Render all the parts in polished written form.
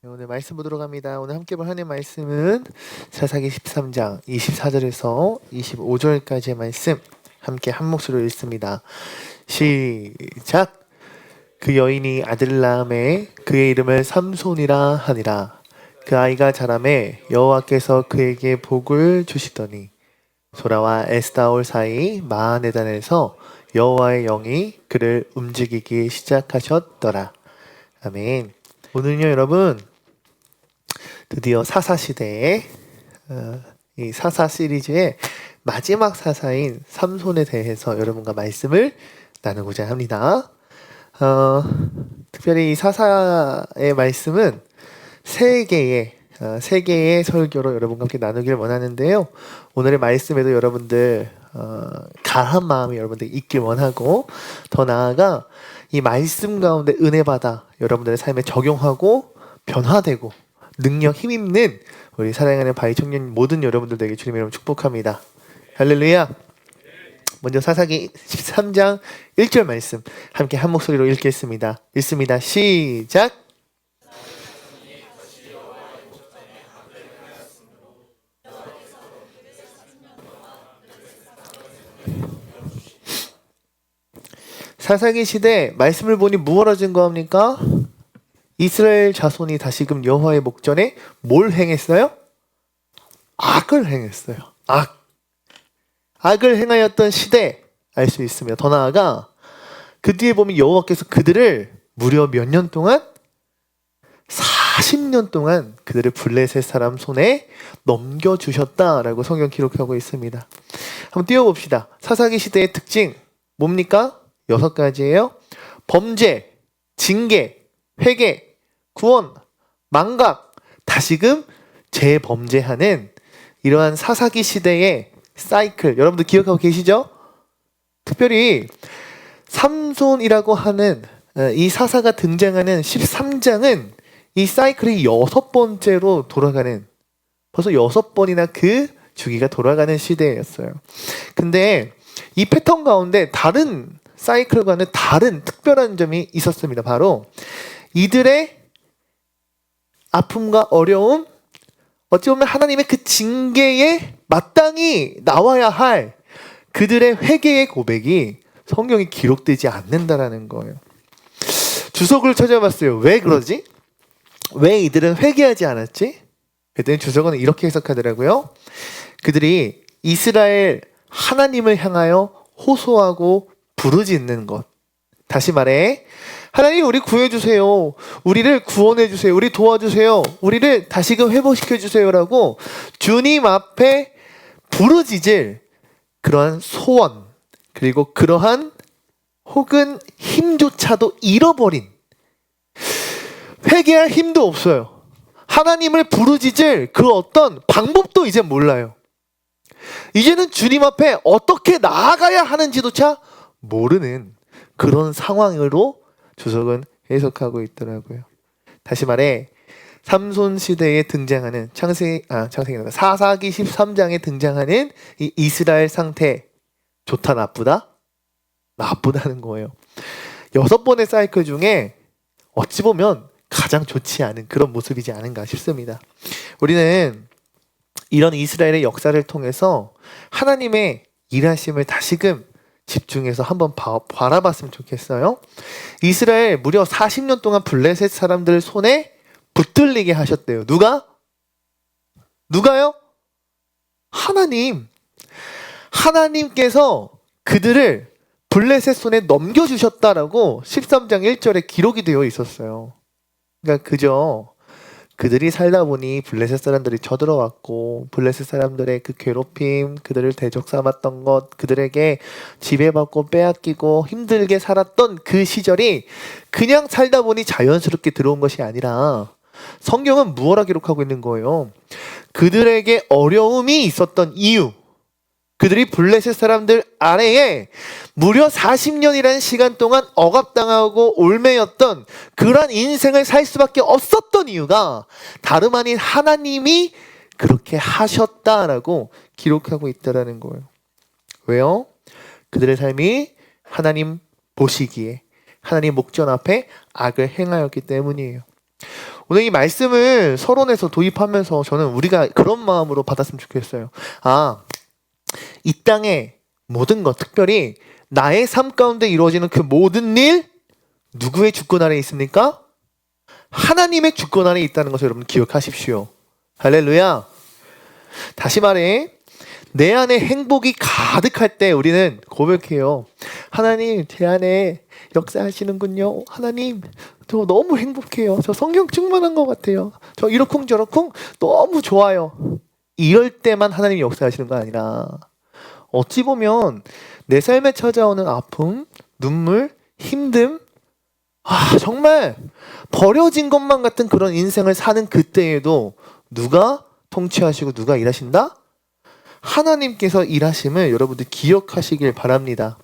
오늘 말씀 보도록 합니다. 오늘 함께 볼 하나님의 말씀은 사사기 13장 24절에서 25절까지의 말씀 함께 한 목소리로 읽습니다. 시작! 그 여인이 아들을 낳음에 그의 이름을 삼손이라 하니라. 그 아이가 자라매 여호와께서 그에게 복을 주시더니 소라와 에스다올 사이 마하네단에서 여호와의 영이 그를 움직이기 시작하셨더라. 아멘. 오늘은요 여러분 드디어 사사시대의 이 사사 시리즈의 마지막 사사인 삼손에 대해서 여러분과 말씀을 나누고자 합니다. 특별히 이 사사의 말씀은 세 개의 설교로 여러분과 함께 나누기를 원하는데요. 오늘의 말씀에도 여러분들 가한 마음이 여러분들 있길 원하고, 더 나아가 이 말씀 가운데 은혜 받아 여러분들의 삶에 적용하고 변화되고 능력 힘있는 우리 사랑하는 바이 청년 모든 여러분들에게 주님의 이름으로 축복합니다. 할렐루야. 먼저 사사기 13장 1절 말씀 함께 한 목소리로 읽겠습니다. 읽습니다. 시작. 사사기 시대 말씀을 보니 무엇을 증거합니까? 이스라엘 자손이 다시금 여호와의 목전에 뭘 행했어요? 악을 행했어요. 악을 행하였던 시대 알 수 있으며, 더 나아가 그 뒤에 보면 여호와께서 그들을 무려 몇 년 동안? 40년 동안 그들을 블레셋 사람 손에 넘겨주셨다라고 성경 기록하고 있습니다. 한번 띄워봅시다. 사사기 시대의 특징 뭡니까? 6가지예요. 범죄, 징계, 회개, 구원, 망각, 다시금 재범죄하는 이러한 사사기 시대의 사이클, 여러분들 기억하고 계시죠? 특별히 삼손이라고 하는 이 사사가 등장하는 13장은 이 사이클이 6번째로 돌아가는, 벌써 6번이나 그 주기가 돌아가는 시대였어요. 근데 이 패턴 가운데 다른 사이클과는 다른 특별한 점이 있었습니다. 바로 이들의 아픔과 어려움, 어찌 보면 하나님의 그 징계에 마땅히 나와야 할 그들의 회개의 고백이 성경에 기록되지 않는다라는 거예요. 주석을 찾아봤어요. 왜 그러지? 왜 이들은 회개하지 않았지? 그랬더니 주석은 이렇게 해석하더라고요. 그들이 이스라엘 하나님을 향하여 호소하고 부르짖는 것. 다시 말해, 하나님 우리 구해주세요. 우리를 구원해주세요. 우리 도와주세요. 우리를 다시금 회복시켜주세요라고 주님 앞에 부르짖을 그러한 소원, 그리고 그러한 혹은 힘조차도 잃어버린, 회개할 힘도 없어요. 하나님을 부르짖을 그 어떤 방법도 이제 몰라요. 이제는 주님 앞에 어떻게 나아가야 하는지조차 모르는 그런 상황으로 주석은 해석하고 있더라고요. 다시 말해 삼손 시대에 등장하는 사사기 13장에 등장하는 이 이스라엘 상태, 좋다 나쁘다? 나쁘다는 거예요. 6번의 사이클 중에 어찌 보면 가장 좋지 않은 그런 모습이지 않은가 싶습니다. 우리는 이런 이스라엘의 역사를 통해서 하나님의 일하심을 다시금 집중해서 한번 바라봤으면 좋겠어요. 이스라엘 무려 40년 동안 블레셋 사람들 손에 붙들리게 하셨대요. 누가요? 하나님께서 그들을 블레셋 손에 넘겨주셨다라고 13장 1절에 기록이 되어 있었어요. 그러니까 그저 그들이 살다 보니 블레셋 사람들이 쳐들어왔고, 블레셋 사람들의 그 괴롭힘, 그들을 대적 삼았던 것, 그들에게 지배받고 빼앗기고 힘들게 살았던 그 시절이 그냥 살다 보니 자연스럽게 들어온 것이 아니라 성경은 무엇라 기록하고 있는 거예요? 그들에게 어려움이 있었던 이유, 그들이 블레셋 사람들 아래에 무려 40년이라는 시간 동안 억압당하고 올매였던 그러한 인생을 살 수밖에 없었던 이유가 다름 아닌 하나님이 그렇게 하셨다라고 기록하고 있다라는 거예요. 왜요? 그들의 삶이 하나님 보시기에, 하나님 목전 앞에 악을 행하였기 때문이에요. 오늘 이 말씀을 서론에서 도입하면서 저는 우리가 그런 마음으로 받았으면 좋겠어요. 이 땅의 모든 것, 특별히 나의 삶 가운데 이루어지는 그 모든 일, 누구의 주권 아래에 있습니까? 하나님의 주권 아래에 있다는 것을 여러분 기억하십시오. 할렐루야. 다시 말해, 내 안에 행복이 가득할 때 우리는 고백해요. 하나님, 제 안에 역사하시는군요. 하나님, 저 너무 행복해요. 저 성령 충만한 것 같아요. 저 이러쿵저러쿵 너무 좋아요. 이럴 때만 하나님이 역사하시는 거 아니라 어찌 보면 내 삶에 찾아오는 아픔, 눈물, 힘듦, 정말 버려진 것만 같은 그런 인생을 사는 그때에도 누가 통치하시고 누가 일하신다? 하나님께서 일하심을 여러분들 기억하시길 바랍니다.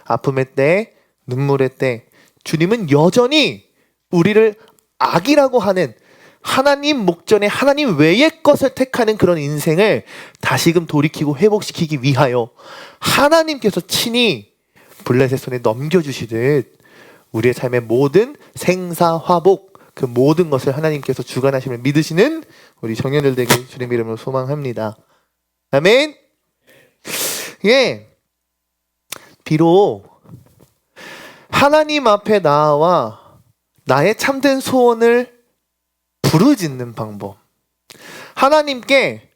아픔의 때, 눈물의 때 주님은 여전히 우리를 악이라고 하는 하나님 목전에 하나님 외의 것을 택하는 그런 인생을 다시금 돌이키고 회복시키기 위하여 하나님께서 친히 블레셋 손에 넘겨주시듯 우리의 삶의 모든 생사화복 그 모든 것을 하나님께서 주관하심을 믿으시는 우리 청년들 되길 주님 이름으로 소망합니다. 아멘. 예. 비록 하나님 앞에 나와 나의 참된 소원을 부르짖는 방법, 하나님께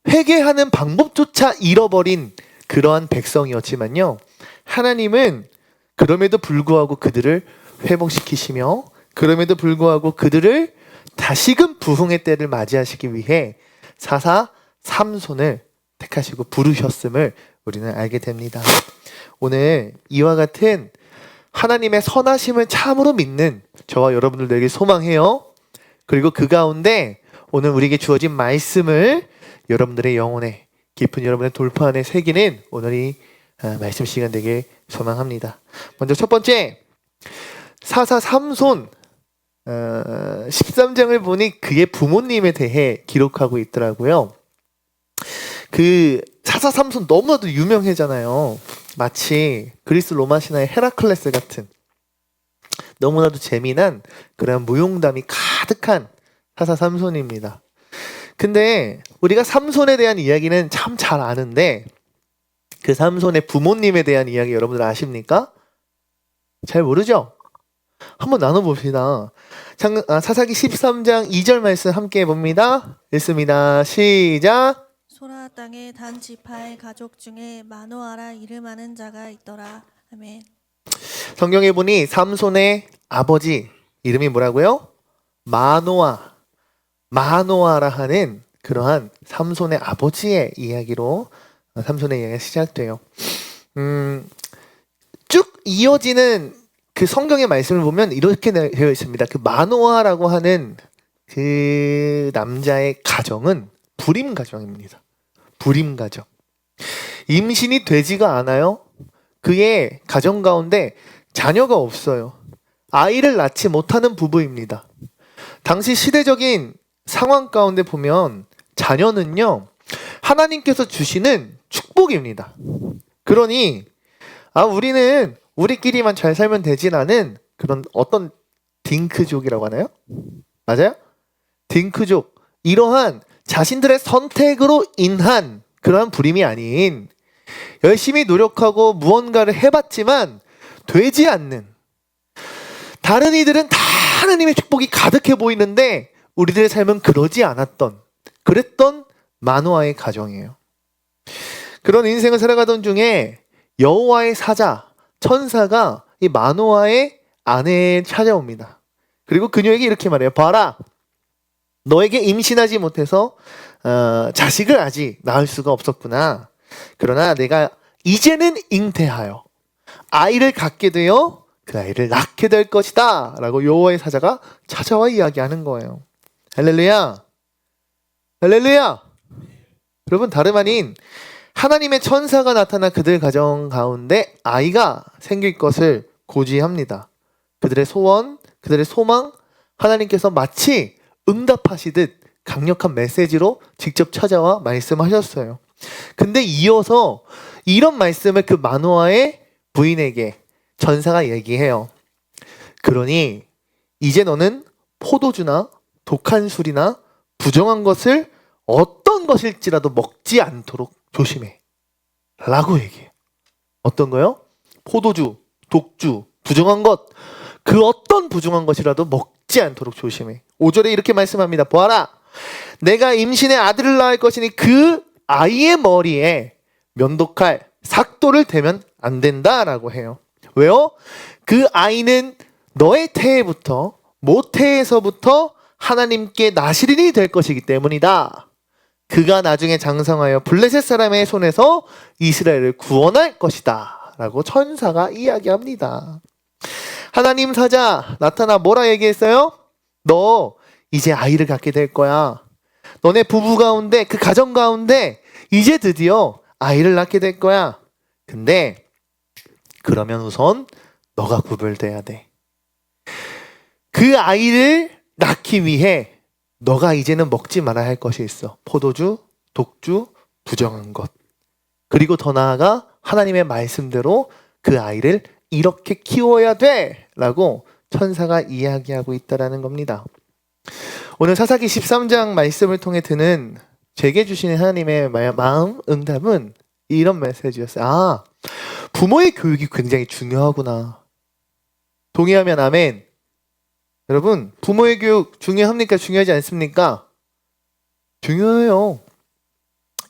회개하는 방법조차 잃어버린 그러한 백성이었지만요, 하나님은 그럼에도 불구하고 그들을 회복시키시며 그럼에도 불구하고 그들을 다시금 부흥의 때를 맞이하시기 위해 사사 삼손을 택하시고 부르셨음을 우리는 알게 됩니다. 오늘 이와 같은 하나님의 선하심을 참으로 믿는 저와 여러분들 되길 소망해요. 그리고 그 가운데 오늘 우리에게 주어진 말씀을 여러분들의 영혼에 깊은 여러분의 돌파 안에 새기는 오늘이 말씀 시간 되길 소망합니다. 먼저 첫 번째, 사사 삼손 13장을 보니 그의 부모님에 대해 기록하고 있더라고요. 그 사사 삼손 너무나도 유명하잖아요. 마치 그리스 로마 신화의 헤라클레스 같은 너무나도 재미난 그런 무용담이 가득한 사사 삼손입니다. 근데 우리가 삼손에 대한 이야기는 참 잘 아는데 그 삼손의 부모님에 대한 이야기 여러분들 아십니까? 잘 모르죠? 한번 나눠봅시다. 사사기 13장 2절 말씀 함께 해봅니다. 읽습니다. 시작. 소라 땅의 단 지파의 가족 중에 마노아라 이름하는 자가 있더라. 아멘. 성경에 보니 삼손의 아버지 이름이 뭐라고요? 마노아라 하는 그러한 삼손의 아버지의 이야기로 삼손의 이야기가 시작돼요. 쭉 이어지는 그 성경의 말씀을 보면 이렇게 되어 있습니다. 그 마노아라고 하는 그 남자의 가정은 불임 가정입니다. 불임 가정. 임신이 되지가 않아요. 그의 가정 가운데 자녀가 없어요. 아이를 낳지 못하는 부부입니다. 당시 시대적인 상황 가운데 보면 자녀는요, 하나님께서 주시는 축복입니다. 그러니 우리는 우리끼리만 잘 살면 되지라는 그런 어떤 딩크족이라고 하나요? 맞아요? 딩크족. 이러한 자신들의 선택으로 인한 그러한 불임이 아닌 열심히 노력하고 무언가를 해봤지만 되지 않는, 다른 이들은 다 하나님의 축복이 가득해 보이는데 우리들의 삶은 그러지 않았던, 그랬던 마노아의 가정이에요. 그런 인생을 살아가던 중에 여호와의 사자, 천사가 이 마노아의 아내에 찾아옵니다. 그리고 그녀에게 이렇게 말해요. 봐라, 너에게 임신하지 못해서 자식을 아직 낳을 수가 없었구나. 그러나 내가 이제는 잉태하여 아이를 갖게 되어 그 아이를 낳게 될 것이다 라고 여호와의 사자가 찾아와 이야기하는 거예요. 할렐루야. 할렐루야. 여러분, 다름 아닌 하나님의 천사가 나타나 그들 가정 가운데 아이가 생길 것을 고지합니다. 그들의 소원, 그들의 소망, 하나님께서 마치 응답하시듯 강력한 메시지로 직접 찾아와 말씀하셨어요. 근데 이어서 이런 말씀을 그 마노아의 부인에게 전사가 얘기해요. 그러니 이제 너는 포도주나 독한 술이나 부정한 것을 어떤 것일지라도 먹지 않도록 조심해. 라고 얘기해요. 어떤 거요? 포도주, 독주, 부정한 것, 그 어떤 부정한 것이라도 먹지 않도록 조심해. 5절에 이렇게 말씀합니다. 보아라, 내가 임신의 아들을 낳을 것이니 그 아이의 머리에 면도칼, 삭도를 대면 안 된다라고 해요. 왜요? 그 아이는 너의 태에부터 모태에서부터 하나님께 나시린이 될 것이기 때문이다. 그가 나중에 장성하여 블레셋 사람의 손에서 이스라엘을 구원할 것이다 라고 천사가 이야기합니다. 하나님 사자 나타나 뭐라 얘기했어요? 너 이제 아이를 갖게 될 거야. 너네 부부 가운데, 그 가정 가운데 이제 드디어 아이를 낳게 될 거야. 근데 그러면 우선 너가 구별돼야 돼. 그 아이를 낳기 위해 너가 이제는 먹지 말아야 할 것이 있어. 포도주, 독주, 부정한 것. 그리고 더 나아가 하나님의 말씀대로 그 아이를 이렇게 키워야 돼 라고 천사가 이야기하고 있다는 겁니다. 오늘 사사기 13장 말씀을 통해 드는 제게 주시는 하나님의 마음 응답은 이런 메시지였어요. 아, 부모의 교육이 굉장히 중요하구나. 동의하면 아멘. 여러분, 부모의 교육 중요합니까? 중요하지 않습니까? 중요해요.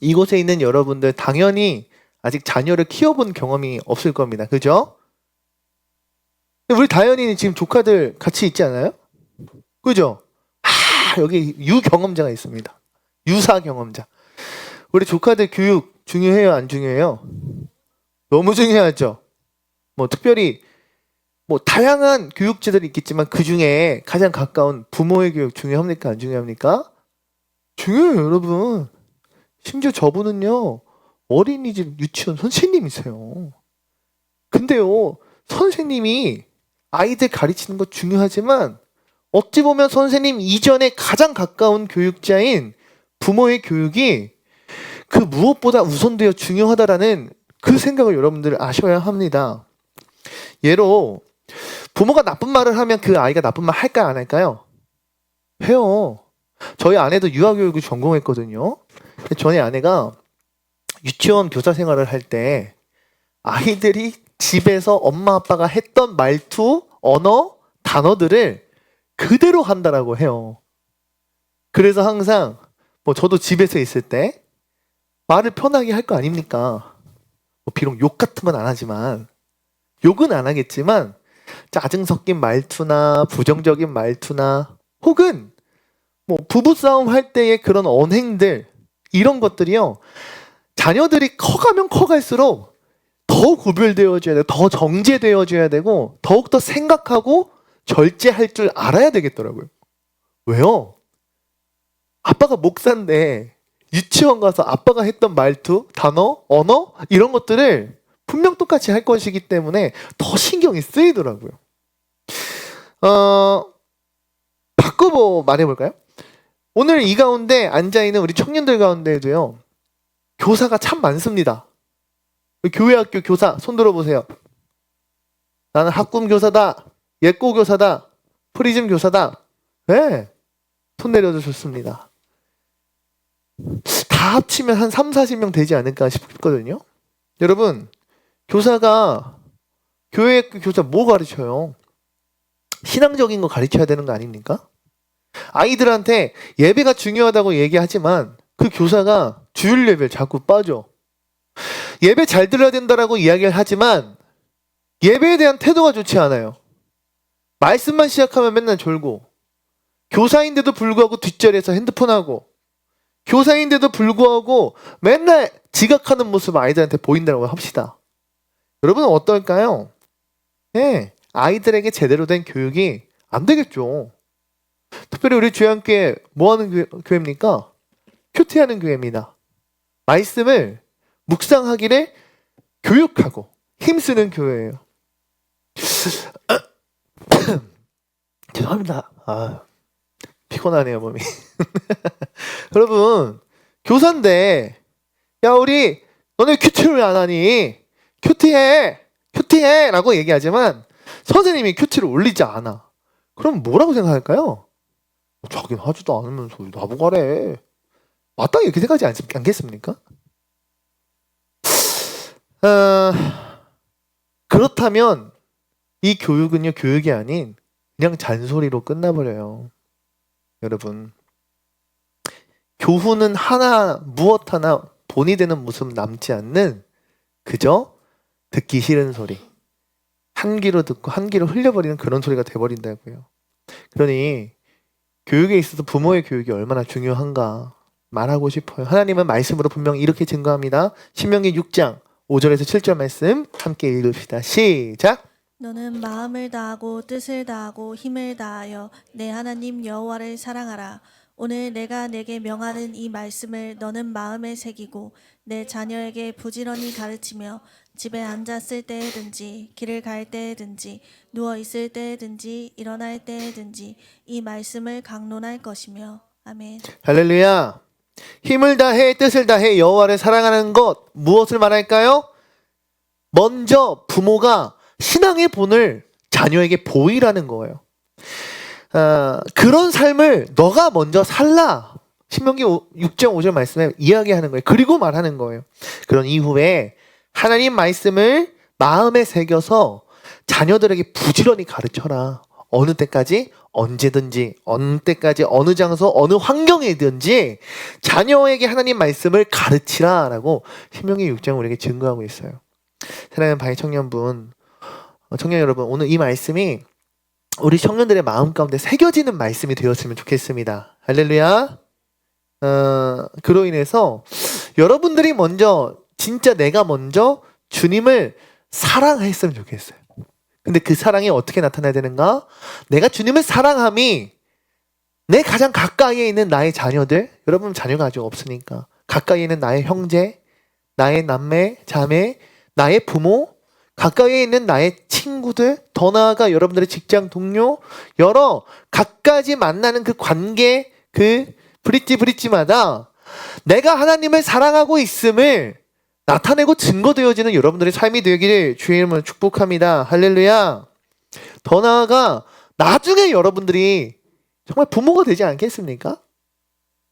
이곳에 있는 여러분들 당연히 아직 자녀를 키워본 경험이 없을 겁니다. 그죠? 우리 다현이는 지금 조카들 같이 있지 않아요? 그죠? 여기 유경험자가 있습니다. 유사 경험자. 우리 조카들 교육 중요해요? 안 중요해요? 너무 중요하죠. 뭐 특별히 뭐 다양한 교육제들이 있겠지만 그 중에 가장 가까운 부모의 교육 중요합니까? 안 중요합니까? 중요해요, 여러분. 심지어 저분은요, 어린이집 유치원 선생님이세요. 근데요, 선생님이 아이들 가르치는 거 중요하지만 어찌 보면 선생님 이전에 가장 가까운 교육자인 부모의 교육이 그 무엇보다 우선되어 중요하다라는 그 생각을 여러분들 아셔야 합니다. 예로 부모가 나쁜 말을 하면 그 아이가 나쁜 말 할까요, 안 할까요? 해요. 저희 아내도 유아교육을 전공했거든요. 저희 아내가 유치원 교사 생활을 할 때 아이들이 집에서 엄마 아빠가 했던 말투, 언어, 단어들을 그대로 한다라고 해요. 그래서 항상 뭐 저도 집에서 있을 때 말을 편하게 할 거 아닙니까? 뭐 비록 욕 같은 건 안 하지만, 욕은 안 하겠지만 짜증 섞인 말투나 부정적인 말투나 혹은 뭐 부부싸움 할 때의 그런 언행들, 이런 것들이요, 자녀들이 커가면 커갈수록 더 구별되어져야 되고 더 정제되어져야 되고 더욱더 생각하고 절제할 줄 알아야 되겠더라고요. 왜요? 아빠가 목사인데 유치원 가서 아빠가 했던 말투, 단어, 언어 이런 것들을 분명 똑같이 할 것이기 때문에 더 신경이 쓰이더라고요. 바꿔 말해볼까요? 오늘 이 가운데 앉아있는 우리 청년들 가운데에도요, 교사가 참 많습니다. 교회 학교 교사 손 들어보세요. 나는 학군 교사다, 예고 교사다, 프리즘 교사다. 네, 손 내려도 좋습니다. 다 합치면 한 3, 40명 되지 않을까 싶거든요. 여러분, 교사가 교회 학교 교사 뭐 가르쳐요? 신앙적인 거 가르쳐야 되는 거 아닙니까? 아이들한테 예배가 중요하다고 얘기하지만 그 교사가 주일 예배를 자꾸 빠져. 예배 잘 들어야 된다라고 이야기를 하지만 예배에 대한 태도가 좋지 않아요. 말씀만 시작하면 맨날 졸고, 교사인데도 불구하고 뒷자리에서 핸드폰 하고, 교사인데도 불구하고 맨날 지각하는 모습 아이들한테 보인다고 합시다. 여러분은 어떨까요? 네, 아이들에게 제대로 된 교육이 안 되겠죠. 특별히 우리 주양교회 뭐 하는 교회입니까? 큐티하는 교회입니다. 말씀을 묵상하기를 교육하고 힘쓰는 교회예요. 죄송합니다. 피곤하네요, 몸이. 여러분, 교사인데, 야, 우리 너네 큐티를 왜 안 하니? 큐티해 라고 얘기하지만 선생님이 큐티를 올리지 않아. 그럼 뭐라고 생각할까요? 자긴 하지도 않으면서 왜 나보고 하래. 마땅히 이렇게 생각하지 않겠습니까? 그렇다면 이 교육은요, 교육이 아닌 그냥 잔소리로 끝나버려요. 여러분, 교훈은 무엇 하나 본이 되는 모습 남지 않는 그저 듣기 싫은 소리, 한 귀로 듣고 한 귀로 흘려버리는 그런 소리가 돼버린다고요. 그러니 교육에 있어서 부모의 교육이 얼마나 중요한가 말하고 싶어요. 하나님은 말씀으로 분명히 이렇게 증거합니다. 신명기 6장 5절에서 7절 말씀 함께 읽읍시다. 시작. 너는 마음을 다하고 뜻을 다하고 힘을 다하여 내 하나님 여호와를 사랑하라. 오늘 내가 내게 명하는 이 말씀을 너는 마음에 새기고 내 자녀에게 부지런히 가르치며 집에 앉았을 때에든지 길을 갈 때에든지 누워 있을 때에든지 일어날 때에든지 이 말씀을 강론할 것이며. 아멘. 할렐루야. 힘을 다해 뜻을 다해 여호와를 사랑하는 것 무엇을 말할까요? 먼저 부모가 신앙의 본을 자녀에게 보이라는 거예요. 그런 삶을 너가 먼저 살라. 신명기 6장 5절 말씀에 이야기하는 거예요. 그리고 말하는 거예요. 그런 이후에 하나님 말씀을 마음에 새겨서 자녀들에게 부지런히 가르쳐라. 어느 때까지? 언제든지, 어느 때까지, 어느 장소, 어느 환경이든지 자녀에게 하나님 말씀을 가르치라라고 신명기 6장 우리에게 증거하고 있어요. 사랑하는 방해 청년 여러분, 오늘 이 말씀이 우리 청년들의 마음 가운데 새겨지는 말씀이 되었으면 좋겠습니다. 할렐루야. 그로 인해서 여러분들이 먼저, 진짜 내가 먼저 주님을 사랑했으면 좋겠어요. 근데 그 사랑이 어떻게 나타나야 되는가? 내가 주님을 사랑함이 내 가장 가까이에 있는 나의 자녀들, 여러분 자녀가 아직 없으니까 가까이에 있는 나의 형제, 나의 남매, 자매, 나의 부모, 가까이에 있는 나의 친구들, 더 나아가 여러분들의 직장 동료, 여러 갖가지 만나는 그 관계, 그 브릿지마다 내가 하나님을 사랑하고 있음을 나타내고 증거되어지는 여러분들의 삶이 되기를 주의 이름으로 축복합니다. 할렐루야. 더 나아가 나중에 여러분들이 정말 부모가 되지 않겠습니까?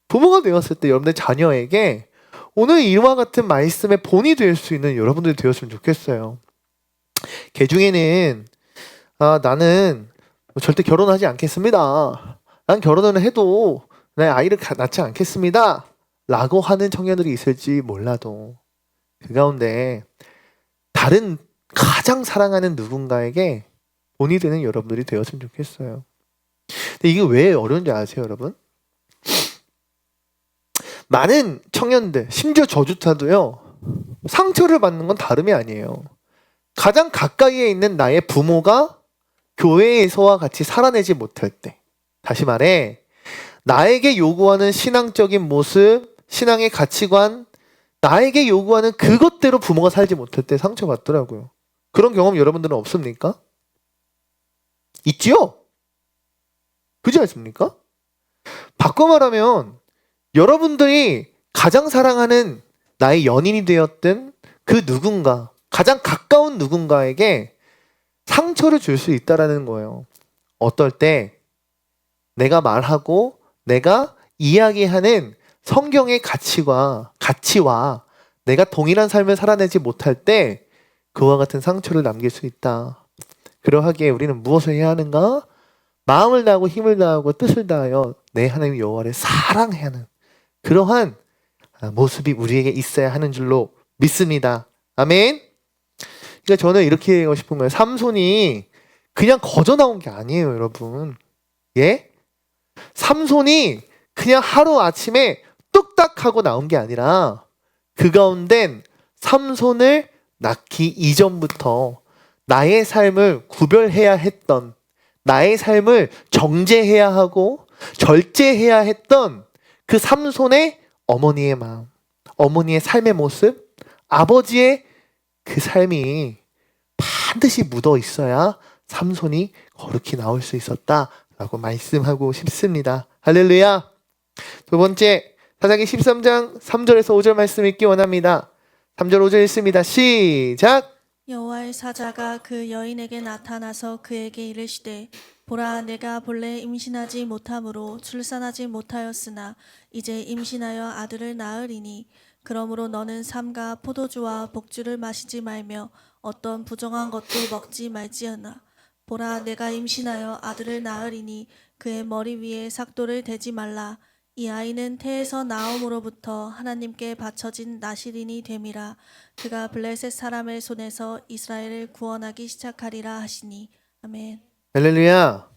부모가 되었을 때 여러분들 자녀에게 오늘 이와 같은 말씀의 본이 될 수 있는 여러분들이 되었으면 좋겠어요. 개 중에는 나는 절대 결혼하지 않겠습니다. 난 결혼을 해도 내 아이를 낳지 않겠습니다. 라고 하는 청년들이 있을지 몰라도 그 가운데 다른 가장 사랑하는 누군가에게 본이 되는 여러분들이 되었으면 좋겠어요. 근데 이게 왜 어려운지 아세요, 여러분? 많은 청년들, 심지어 저조차도요, 상처를 받는 건 다름이 아니에요. 가장 가까이에 있는 나의 부모가 교회에서와 같이 살아내지 못할 때, 다시 말해 나에게 요구하는 신앙적인 모습, 신앙의 가치관, 나에게 요구하는 그것대로 부모가 살지 못할 때 상처받더라고요. 그런 경험 여러분들은 없습니까? 있지요? 그렇지 않습니까? 바꿔 말하면 여러분들이 가장 사랑하는 나의 연인이 되었든 그 누군가, 가장 가까운 누군가에게 상처를 줄 수 있다라는 거예요. 어떨 때 내가 말하고 내가 이야기하는 성경의 가치와 내가 동일한 삶을 살아내지 못할 때 그와 같은 상처를 남길 수 있다. 그러하기에 우리는 무엇을 해야 하는가? 마음을 다하고 힘을 다하고 뜻을 다하여 내 하나님 여호와를 사랑해야 하는 그러한 모습이 우리에게 있어야 하는 줄로 믿습니다. 아멘. 그러니까 저는 이렇게 얘기하고 싶은 거예요. 삼손이 그냥 거저 나온 게 아니에요, 여러분. 예? 삼손이 그냥 하루아침에 뚝딱 하고 나온 게 아니라 그 가운데 삼손을 낳기 이전부터 나의 삶을 구별해야 했던, 나의 삶을 정죄해야 하고 절제해야 했던 그 삼손의 어머니의 마음, 어머니의 삶의 모습, 아버지의 그 삶이 반드시 묻어 있어야 삼손이 거룩히 나올 수 있었다라고 말씀하고 싶습니다. 할렐루야. 두 번째, 사사기 13장 3절에서 5절 말씀 읽기 원합니다. 3절 5절 읽습니다. 시작. 여호와의 사자가 그 여인에게 나타나서 그에게 이르시되 보라 내가 본래 임신하지 못함으로 출산하지 못하였으나 이제 임신하여 아들을 낳으리니 그러므로 너는 삼가 포도주와 복주를 마시지 말며 어떤 부정한 것도 먹지 말지어다. 보라 내가 임신하여 아들을 낳으리니 그의 머리 위에 삭도를 대지 말라. 이 아이는 태에서 나옴으로부터 하나님께 바쳐진 나실인이 됨이라. 그가 블레셋 사람의 손에서 이스라엘을 구원하기 시작하리라 하시니. 아멘. 할렐루야.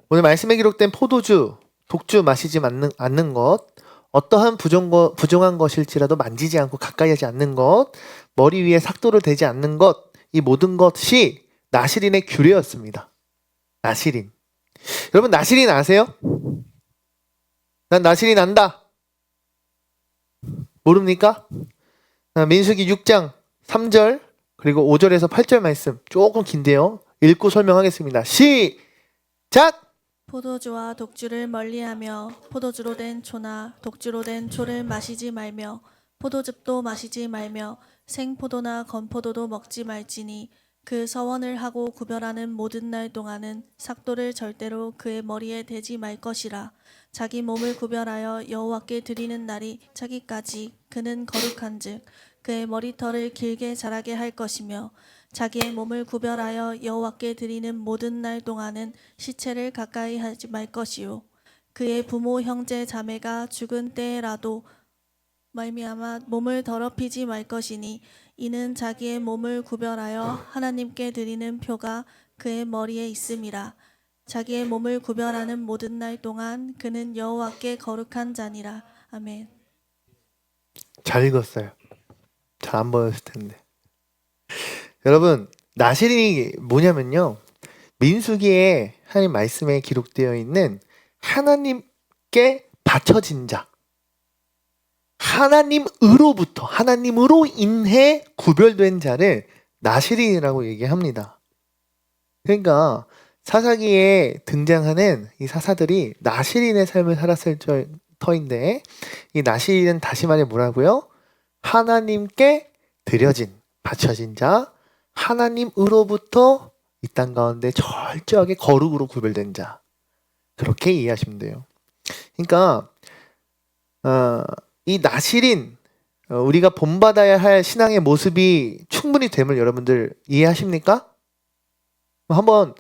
오늘 말씀에 기록된 포도주, 독주 마시지 않는 것, 어떠한 부정한 것일지라도 만지지 않고 가까이 하지 않는 것, 머리 위에 삭도를 대지 않는 것, 이 모든 것이 나실인의 규례였습니다. 나실인. 여러분 나실인 아세요? 난 나실인 안다. 모릅니까? 민수기 6장 3절 그리고 5절에서 8절 말씀 조금 긴데요. 읽고 설명하겠습니다. 시작! 포도주와 독주를 멀리하며 포도주로 된 초나 독주로 된 초를 마시지 말며 포도즙도 마시지 말며 생포도나 건포도도 먹지 말지니 그 서원을 하고 구별하는 모든 날 동안은 삭도를 절대로 그의 머리에 대지 말 것이라. 자기 몸을 구별하여 여호와께 드리는 날이 차기까지 그는 거룩한즉 그의 머리털을 길게 자라게 할 것이며 자기의 몸을 구별하여 여호와께 드리는 모든 날 동안은 시체를 가까이 하지 말 것이요 그의 부모 형제 자매가 죽은 때라도 말미암아 몸을 더럽히지 말 것이니 이는 자기의 몸을 구별하여 하나님께 드리는 표가 그의 머리에 있음이라. 자기의 몸을 구별하는 모든 날 동안 그는 여호와께 거룩한 자니라. 아멘. 잘 읽었어요. 잘 안 보였을 텐데. 여러분 나실인이 뭐냐면요. 민수기에 하나님 말씀에 기록되어 있는 하나님께 바쳐진 자, 하나님으로부터 하나님으로 인해 구별된 자를 나실인이라고 얘기합니다. 그러니까 사사기에 등장하는 이 사사들이 나실인의 삶을 살았을 터인데 이 나실인은 다시 말해 뭐라고요? 하나님께 드려진 바쳐진 자, 하나님으로부터 이 땅 가운데 철저하게 거룩으로 구별된 자, 그렇게 이해하시면 돼요. 그러니까 이 나실인 우리가 본받아야 할 신앙의 모습이 충분히 됨을 여러분들 이해하십니까? 한번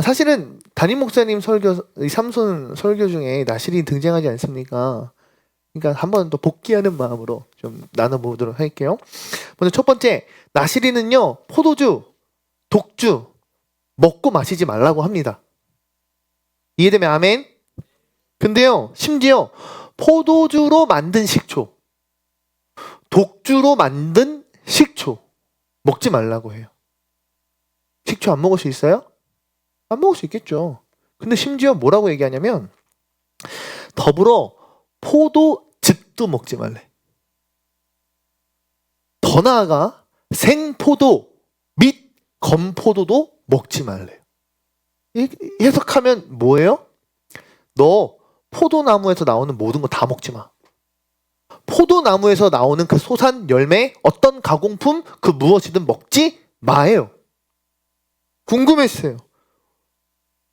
사실은 담임 목사님 설교 이 삼손 설교 중에 나실이 등장하지 않습니까? 그러니까 한번 또 복귀하는 마음으로 좀 나눠보도록 할게요. 먼저 첫 번째, 나실이는요 포도주, 독주 먹고 마시지 말라고 합니다. 이해되면 아멘? 근데요 심지어 포도주로 만든 식초, 독주로 만든 식초 먹지 말라고 해요. 식초 안 먹을 수 있어요? 안 먹을 수 있겠죠. 근데 심지어 뭐라고 얘기하냐면 더불어 포도즙도 먹지 말래. 더 나아가 생포도 및 건포도도 먹지 말래요. 해석하면 뭐예요? 너 포도나무에서 나오는 모든 거 다 먹지 마. 포도나무에서 나오는 그 소산 열매, 어떤 가공품 그 무엇이든 먹지 마예요. 궁금했어요.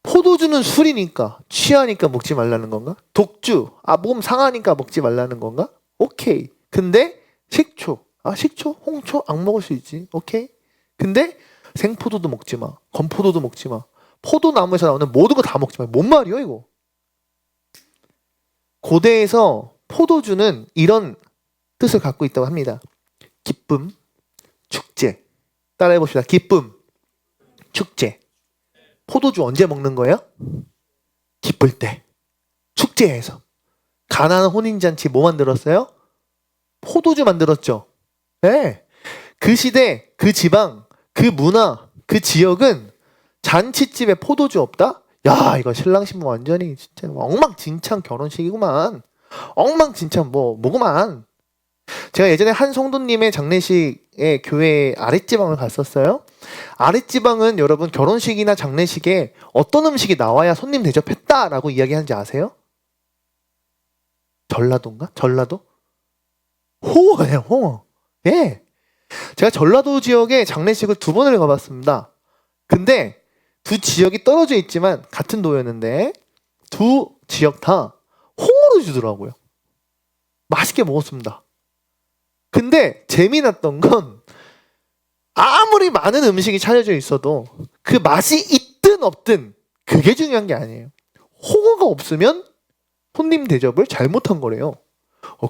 포도주는 술이니까 취하니까 먹지 말라는 건가? 독주, 몸 상하니까 먹지 말라는 건가? 오케이. 근데 식초, 식초, 홍초 안 먹을 수 있지. 오케이. 근데 생포도도 먹지 마, 건포도도 먹지 마, 포도나무에서 나오는 모든 거 다 먹지 마. 뭔 말이야 이거? 고대에서 포도주는 이런 뜻을 갖고 있다고 합니다. 기쁨, 축제. 따라해봅시다. 기쁨, 축제. 포도주 언제 먹는 거예요? 기쁠 때. 축제에서. 가나안 혼인잔치 뭐 만들었어요? 포도주 만들었죠. 네. 그 시대, 그 지방, 그 문화, 그 지역은 잔치집에 포도주 없다? 야, 이거 신랑 신부 완전히 진짜 엉망진창 결혼식이구만. 엉망진창 뭐구만. 제가 예전에 한 성도님의 장례식에 교회 아랫지방을 갔었어요. 아랫지방은 여러분 결혼식이나 장례식에 어떤 음식이 나와야 손님 대접했다라고 이야기하는지 아세요? 전라도인가? 전라도? 홍어예요, 홍어. 예. 제가 전라도 지역에 장례식을 2번을 가봤습니다. 근데 두 지역이 떨어져 있지만 같은 도였는데 두 지역 다 홍어를 주더라고요. 맛있게 먹었습니다. 근데 재미났던 건 아무리 많은 음식이 차려져 있어도 그 맛이 있든 없든 그게 중요한 게 아니에요. 홍어가 없으면 손님 대접을 잘못한 거래요.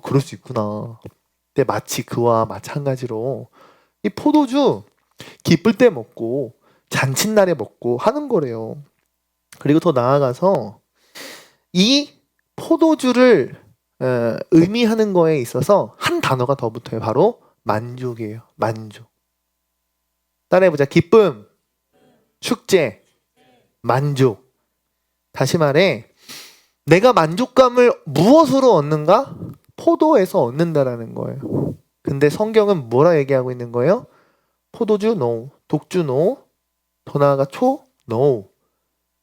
그럴 수 있구나. 근데 마치 그와 마찬가지로 이 포도주 기쁠 때 먹고 잔칫날에 먹고 하는 거래요. 그리고 더 나아가서 이 포도주를 의미하는 거에 있어서 한 단어가 더 붙어요. 바로 만족이에요. 만족. 따라해보자. 기쁨, 축제, 만족. 다시 말해 내가 만족감을 무엇으로 얻는가? 포도에서 얻는다라는 거예요. 근데 성경은 뭐라 얘기하고 있는 거예요? 포도주 no, 독주 no, 더 나아가 초 no.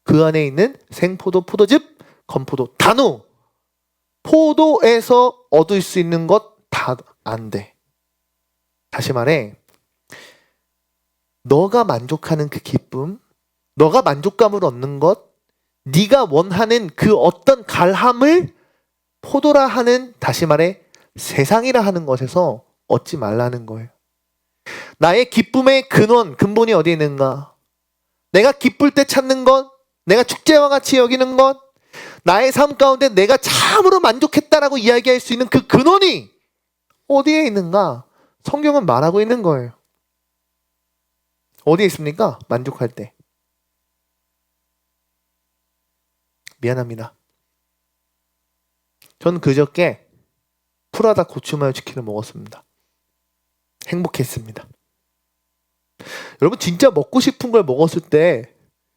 그 안에 있는 생포도, 포도즙, 건포도 다 no. 포도에서 얻을 수 있는 것 다 안 돼. 다시 말해 너가 만족하는 그 기쁨, 너가 만족감을 얻는 것, 네가 원하는 그 어떤 갈함을 포도라 하는, 다시 말해 세상이라 하는 것에서 얻지 말라는 거예요. 나의 기쁨의 근본이 어디에 있는가? 내가 기쁠 때 찾는 것, 내가 축제와 같이 여기는 것, 나의 삶 가운데 내가 참으로 만족했다라고 이야기할 수 있는 그 근원이 어디에 있는가? 성경은 말하고 있는 거예요. 어디에 있습니까? 만족할 때. 미안합니다. 전 그저께 프라다 고추마요 치킨을 먹었습니다. 행복했습니다. 여러분 진짜 먹고 싶은 걸 먹었을 때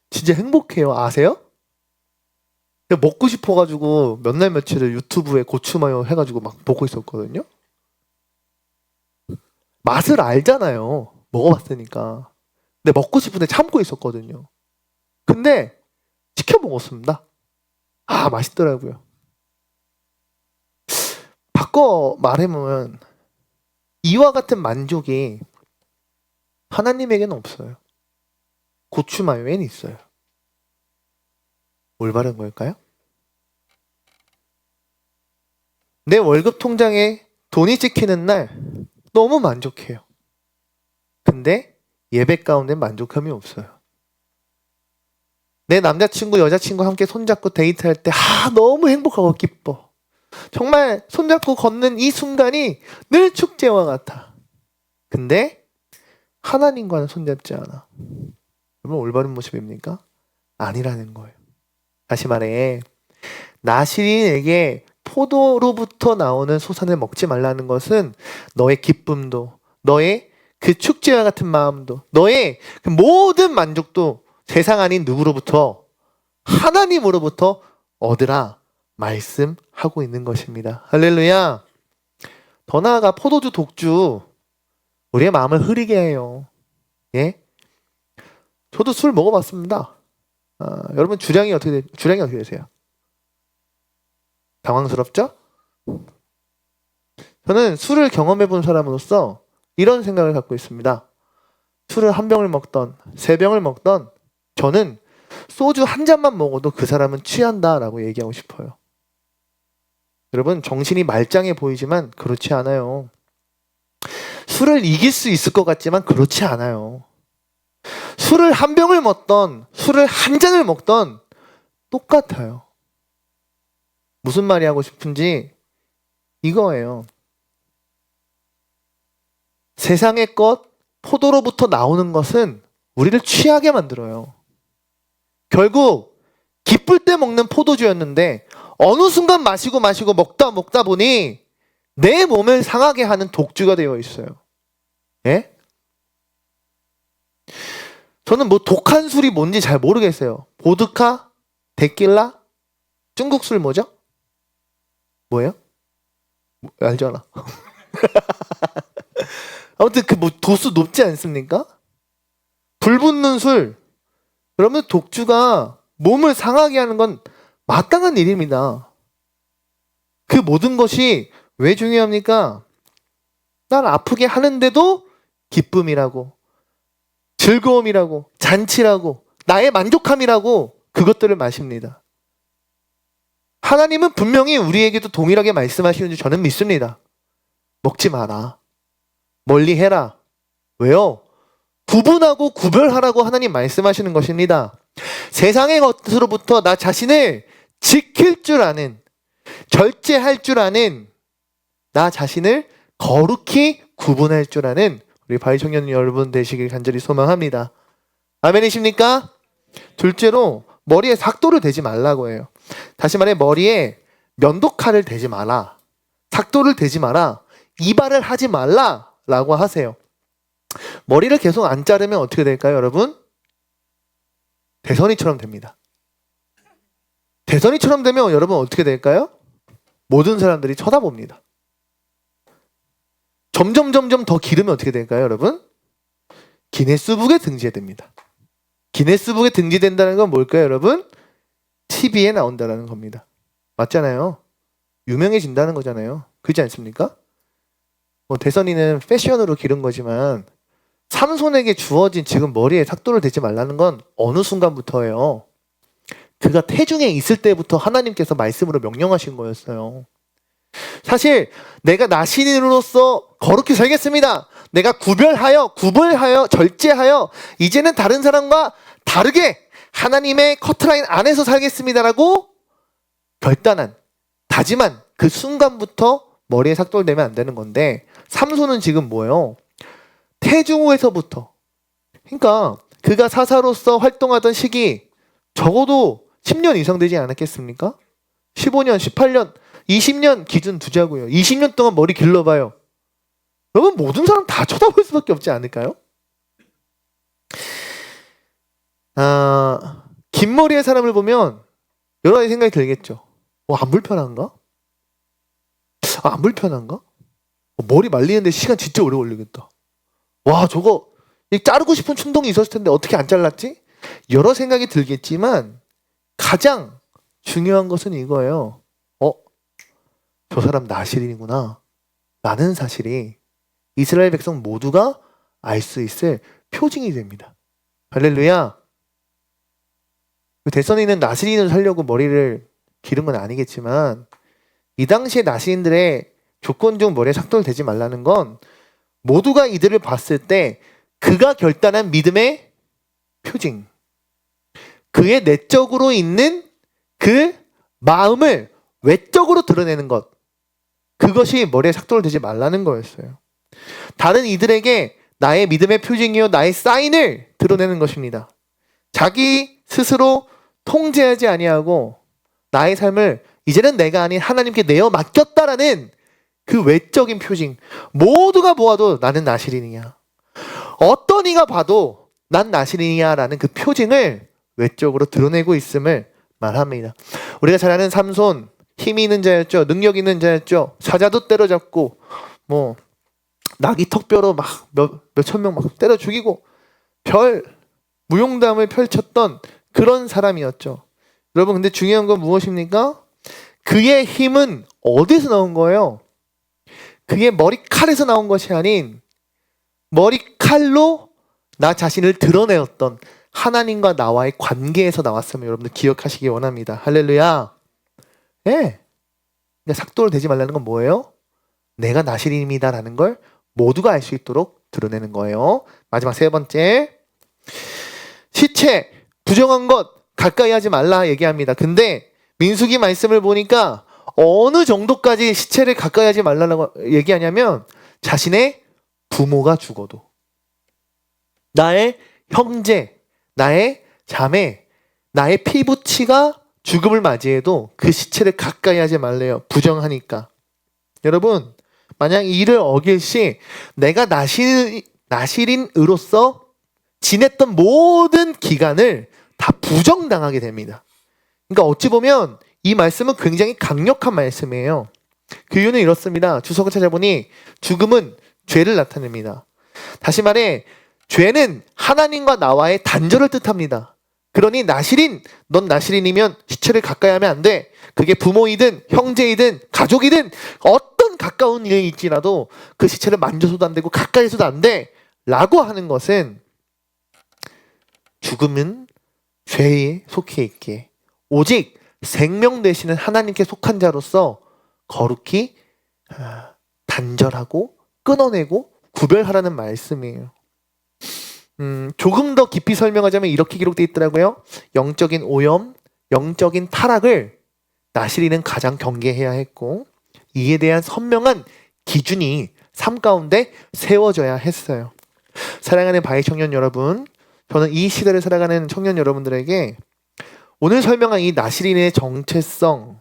진짜 행복해요. 아세요? 먹고 싶어가지고 몇 날 며칠을 유튜브에 고추마요 해가지고 막 보고 있었거든요. 맛을 알잖아요. 먹어봤으니까. 근데 먹고 싶은데 참고 있었거든요. 근데 시켜 먹었습니다. 맛있더라고요. 바꿔 말하면 이와 같은 만족이 하나님에게는 없어요. 고추마요에는 있어요. 올바른 걸까요? 내 월급 통장에 돈이 찍히는 날 너무 만족해요. 근데 예배 가운데 만족함이 없어요. 내 남자친구, 여자친구 함께 손잡고 데이트할 때 너무 행복하고 기뻐. 정말 손잡고 걷는 이 순간이 늘 축제와 같아. 근데 하나님과는 손잡지 않아. 여러분 올바른 모습입니까? 아니라는 거예요. 다시 말해 나시린에게 포도로부터 나오는 소산을 먹지 말라는 것은 너의 기쁨도, 너의 그 축제와 같은 마음도, 너의 그 모든 만족도 세상 아닌 누구로부터, 하나님으로부터 얻으라 말씀하고 있는 것입니다. 할렐루야. 더 나아가 포도주, 독주 우리의 마음을 흐리게 해요. 예? 저도 술 먹어봤습니다. 여러분 주량이 어떻게 되세요? 당황스럽죠? 저는 술을 경험해본 사람으로서 이런 생각을 갖고 있습니다. 술을 1병을 먹던 3병을 먹던 저는 소주 1잔만 먹어도 그 사람은 취한다라고 얘기하고 싶어요. 여러분 정신이 말짱해 보이지만 그렇지 않아요. 술을 이길 수 있을 것 같지만 그렇지 않아요. 술을 1병을 먹던 술을 1잔을 먹던 똑같아요. 무슨 말이 하고 싶은지 이거예요. 세상의 것, 포도로부터 나오는 것은 우리를 취하게 만들어요. 결국 기쁠 때 먹는 포도주였는데 어느 순간 마시고 먹다 보니 내 몸을 상하게 하는 독주가 되어 있어요. 예? 저는 독한 술이 뭔지 잘 모르겠어요. 보드카? 데킬라? 중국 술 뭐죠? 뭐예요? 알잖아. 아무튼 도수 높지 않습니까? 불 붙는 술. 여러분 독주가 몸을 상하게 하는 건 마땅한 일입니다. 그 모든 것이 왜 중요합니까? 날 아프게 하는데도 기쁨이라고, 즐거움이라고, 잔치라고, 나의 만족함이라고 그것들을 마십니다. 하나님은 분명히 우리에게도 동일하게 말씀하시는지 저는 믿습니다. 먹지 마라. 멀리 해라. 왜요? 구분하고 구별하라고 하나님 말씀하시는 것입니다. 세상의 것으로부터 나 자신을 지킬 줄 아는, 절제할 줄 아는, 나 자신을 거룩히 구분할 줄 아는 우리 바위 청년 여러분 되시길 간절히 소망합니다. 아멘이십니까? 둘째로 머리에 삭도를 대지 말라고 해요. 다시 말해 머리에 면도칼을 대지 마라. 삭도를 대지 마라. 이발을 하지 말라라고 하세요. 머리를 계속 안 자르면 어떻게 될까요, 여러분? 대선이처럼 됩니다. 대선이처럼 되면 여러분 어떻게 될까요? 모든 사람들이 쳐다봅니다. 점점 더 기르면 어떻게 될까요, 여러분? 기네스북에 등재됩니다. 기네스북에 등재된다는 건 뭘까요, 여러분? TV에 나온다는 겁니다. 맞잖아요. 유명해진다는 거잖아요. 그렇지 않습니까? 대선이는 패션으로 기른 거지만 삼손에게 주어진 지금 머리에 삭도를 대지 말라는 건 어느 순간부터예요. 그가 태중에 있을 때부터 하나님께서 말씀으로 명령하신 거였어요. 사실 내가 나신인으로서 거룩히 살겠습니다. 내가 구별하여 절제하여 이제는 다른 사람과 다르게 하나님의 커트라인 안에서 살겠습니다라고 결단한, 다짐한 그 순간부터 머리에 삭도를 내면 안 되는 건데, 삼손은 지금 뭐예요? 태중후에서부터, 그러니까 그가 사사로서 활동하던 시기 적어도 10년 이상 되지 않았겠습니까? 15년, 18년, 20년 기준 두자고요. 20년 동안 머리 길러봐요. 여러분 모든 사람 다 쳐다볼 수밖에 없지 않을까요? 긴 머리의 사람을 보면 여러 가지 생각이 들겠죠. 안 불편한가? 안 불편한가? 머리 말리는데 시간 진짜 오래 걸리겠다. 와, 저거 자르고 싶은 충동이 있었을 텐데 어떻게 안 잘랐지? 여러 생각이 들겠지만 가장 중요한 것은 이거예요. 저 사람 나실인이구나 라는 사실이 이스라엘 백성 모두가 알 수 있을 표징이 됩니다. 할렐루야. 대선이는 나실인을 살려고 머리를 기른 건 아니겠지만 이 당시에 나실인들의 조건 중 머리에 삭도를 대지 말라는 건 모두가 이들을 봤을 때 그가 결단한 믿음의 표징, 그의 내적으로 있는 그 마음을 외적으로 드러내는 것, 그것이 머리에 삭도를 대지 말라는 거였어요. 다른 이들에게 나의 믿음의 표징이요 나의 사인을 드러내는 것입니다. 자기 스스로 통제하지 아니하고 나의 삶을 이제는 내가 아닌 하나님께 내어 맡겼다라는 그 외적인 표징, 모두가 보아도 나는 나실인이야, 어떤 이가 봐도 난 나실인이야 라는 그 표징을 외적으로 드러내고 있음을 말합니다. 우리가 잘 아는 삼손, 힘이 있는 자였죠. 능력 있는 자였죠. 사자도 때려잡고 나귀 턱뼈로 막 몇천 명 막 때려 죽이고 별 무용담을 펼쳤던 그런 사람이었죠. 여러분 근데 중요한 건 무엇입니까? 그의 힘은 어디서 나온 거예요? 그의 머리칼에서 나온 것이 아닌 머리칼로 나 자신을 드러내었던 하나님과 나와의 관계에서 나왔음을 여러분들 기억하시기 원합니다. 할렐루야. 네. 삭도를 대지 말라는 건 뭐예요? 내가 나실인입니다라는 걸 모두가 알 수 있도록 드러내는 거예요. 마지막 세 번째, 시체, 부정한 것 가까이 하지 말라 얘기합니다. 근데 민수기 말씀을 보니까 어느 정도까지 시체를 가까이 하지 말라고 얘기하냐면 자신의 부모가 죽어도, 나의 형제, 나의 자매, 나의 피부치가 죽음을 맞이해도 그 시체를 가까이 하지 말래요. 부정하니까. 여러분 만약 이를 어길 시 내가 나실인으로서 지냈던 모든 기간을 다 부정당하게 됩니다. 그러니까 어찌 보면 이 말씀은 굉장히 강력한 말씀이에요. 그 이유는 이렇습니다. 주석을 찾아보니 죽음은 죄를 나타냅니다. 다시 말해 죄는 하나님과 나와의 단절을 뜻합니다. 그러니 넌 나실인이면 시체를 가까이 하면 안 돼. 그게 부모이든 형제이든 가족이든 어떤 가까운 일이 있지라도 그 시체를 만져서도 안 되고 가까이 해서도 안 돼 라고 하는 것은 죽음은 죄에 속해 있기에 오직 생명 되시는 하나님께 속한 자로서 거룩히 단절하고 끊어내고 구별하라는 말씀이에요. 조금 더 깊이 설명하자면 이렇게 기록되어 있더라고요. 영적인 오염, 영적인 타락을 나시린은 가장 경계해야 했고 이에 대한 선명한 기준이 삶 가운데 세워져야 했어요. 사랑하는 바이 청년 여러분, 저는 이 시대를 살아가는 청년 여러분들에게 오늘 설명한 이 나시린의 정체성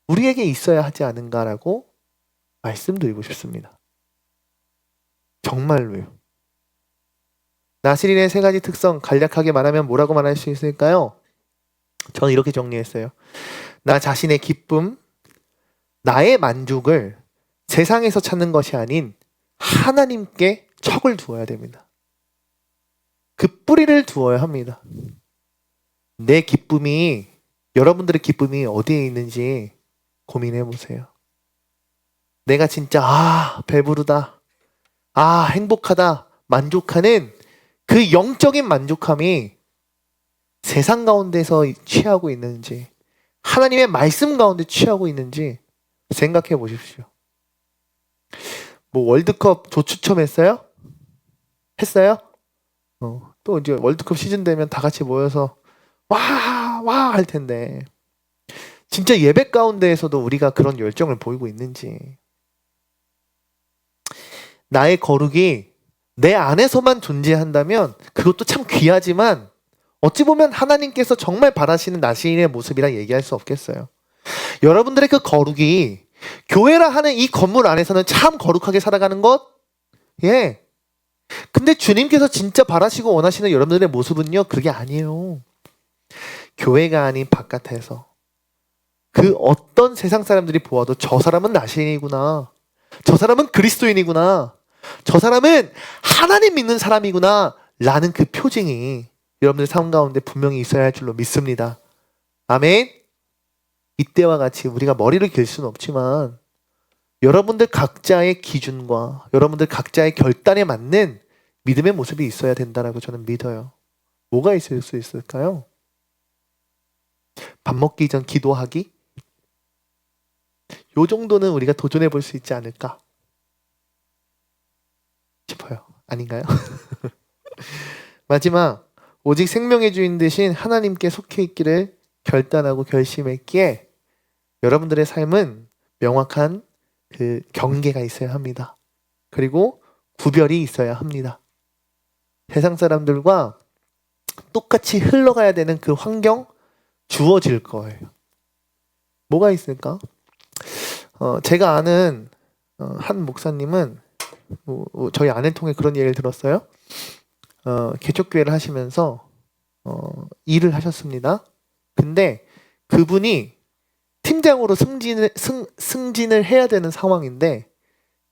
우리에게 있어야 하지 않은가라고 말씀드리고 싶습니다. 정말로요. 나시린의 세 가지 특성 간략하게 말하면 뭐라고 말할 수 있을까요? 저는 이렇게 정리했어요. 나 자신의 기쁨, 나의 만족을 세상에서 찾는 것이 아닌 하나님께 척을 두어야 됩니다. 그 뿌리를 두어야 합니다. 내 기쁨이, 여러분들의 기쁨이 어디에 있는지 고민해 보세요. 내가 진짜 배부르다, 행복하다, 만족하는 그 영적인 만족함이 세상 가운데서 취하고 있는지 하나님의 말씀 가운데 취하고 있는지 생각해 보십시오. 뭐 월드컵 조추첨 했어요? 했어요? 또 이제 월드컵 시즌 되면 다 같이 모여서 와 할 텐데 진짜 예배 가운데에서도 우리가 그런 열정을 보이고 있는지, 나의 거룩이 내 안에서만 존재한다면 그것도 참 귀하지만 어찌 보면 하나님께서 정말 바라시는 나시린의 모습이라 얘기할 수 없겠어요. 여러분들의 그 거룩이 교회라 하는 이 건물 안에서는 참 거룩하게 살아가는 것? 예. 근데 주님께서 진짜 바라시고 원하시는 여러분들의 모습은요, 그게 아니에요. 교회가 아닌 바깥에서 그 어떤 세상 사람들이 보아도 저 사람은 나시린이구나, 저 사람은 그리스도인이구나, 저 사람은 하나님 믿는 사람이구나 라는 그 표징이 여러분들 삶 가운데 분명히 있어야 할 줄로 믿습니다. 아멘. 이때와 같이 우리가 머리를 길 수는 없지만 여러분들 각자의 기준과 여러분들 각자의 결단에 맞는 믿음의 모습이 있어야 된다라고 저는 믿어요. 뭐가 있을 수 있을까요? 밥 먹기 전 기도하기? 요 정도는 우리가 도전해 볼 수 있지 않을까 싶어요. 아닌가요? 마지막, 오직 생명의 주인 되신 하나님께 속해 있기를 결단하고 결심했기에 여러분들의 삶은 명확한 그 경계가 있어야 합니다. 그리고 구별이 있어야 합니다. 세상 사람들과 똑같이 흘러가야 되는 그 환경 주어질 거예요. 뭐가 있을까? 제가 아는 한 목사님은 저희 아내 통해 그런 얘기를 들었어요. 개척교회를 하시면서 일을 하셨습니다. 근데 그분이 팀장으로 승진을 해야 되는 상황인데